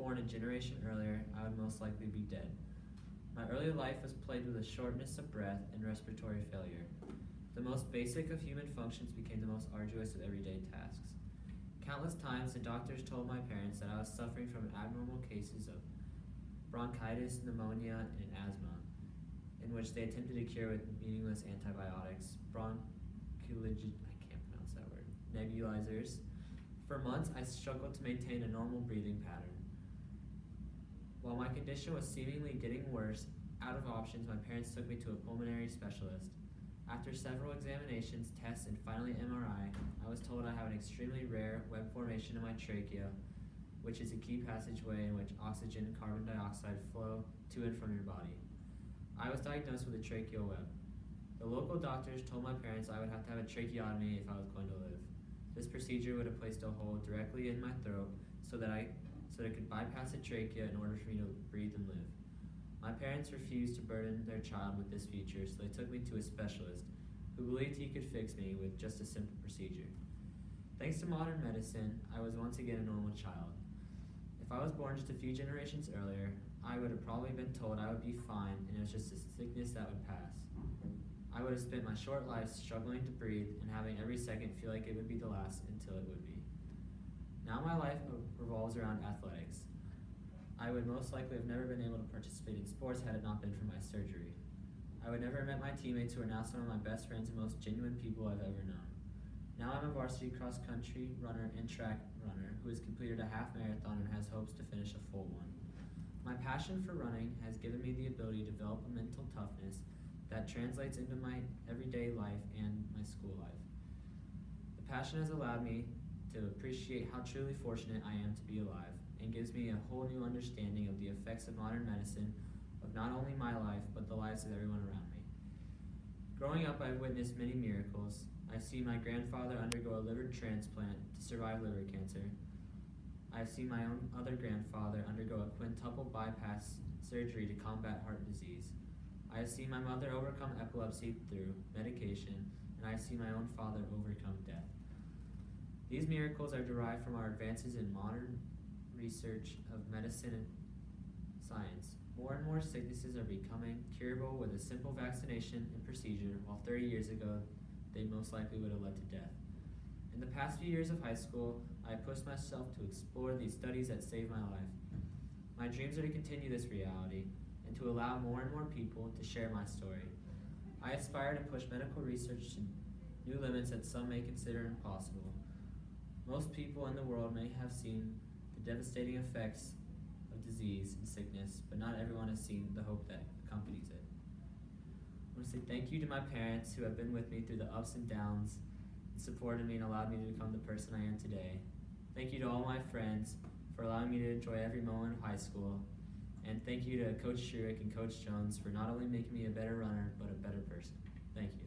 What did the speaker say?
born a generation earlier, I would most likely be dead. My early life was plagued with a shortness of breath and respiratory failure. The most basic of human functions became the most arduous of everyday tasks. Countless times, the doctors told my parents that I was suffering from abnormal cases of bronchitis, pneumonia, and asthma, in which they attempted to cure with meaningless antibiotics, nebulizers. For months, I struggled to maintain a normal breathing pattern. While my condition was seemingly getting worse, out of options, my parents took me to a pulmonary specialist. After several examinations, tests, and finally MRI, I was told I have an extremely rare web formation in my trachea, which is a key passageway in which oxygen and carbon dioxide flow to and from your body. I was diagnosed with a tracheal web. The local doctors told my parents I would have to have a tracheotomy if I was going to live. This procedure would have placed a hole directly in my throat so that it could bypass the trachea in order for me to breathe and live. My parents refused to burden their child with this future, so they took me to a specialist who believed he could fix me with just a simple procedure. Thanks to modern medicine, I was once again a normal child. If I was born just a few generations earlier, I would have probably been told I would be fine and it was just a sickness that would pass. I would have spent my short life struggling to breathe and having every second feel like it would be the last until it would be. Now my life revolves around athletics. I would most likely have never been able to participate in sports had it not been for my surgery. I would never have met my teammates who are now some of my best friends and most genuine people I've ever known. Now I'm a varsity cross-country runner and track runner who has completed a half marathon and has hopes to finish a full one. My passion for running has given me the ability to develop a mental toughness that translates into my everyday life and my school life. The passion has allowed me to appreciate how truly fortunate I am to be alive and gives me a whole new understanding of the effects of modern medicine of not only my life but the lives of everyone around me. Growing up, I've witnessed many miracles. I've seen my grandfather undergo a liver transplant to survive liver cancer. I've seen my own other grandfather undergo a quintuple bypass surgery to combat heart disease. I have seen my mother overcome epilepsy through medication, and I have seen my own father overcome death. These miracles are derived from our advances in modern research of medicine and science. More and more sicknesses are becoming curable with a simple vaccination and procedure, while 30 years ago, they most likely would have led to death. In the past few years of high school, I pushed myself to explore these studies that saved my life. My dreams are to continue this reality and to allow more and more people to share my story. I aspire to push medical research to new limits that some may consider impossible. Most people in the world may have seen the devastating effects of disease and sickness, but not everyone has seen the hope that accompanies it. I want to say thank you to my parents who have been with me through the ups and downs and supported me and allowed me to become the person I am today. Thank you to all my friends for allowing me to enjoy every moment of high school. And thank you to Coach Shurik and Coach Jones for not only making me a better runner, but a better person. Thank you.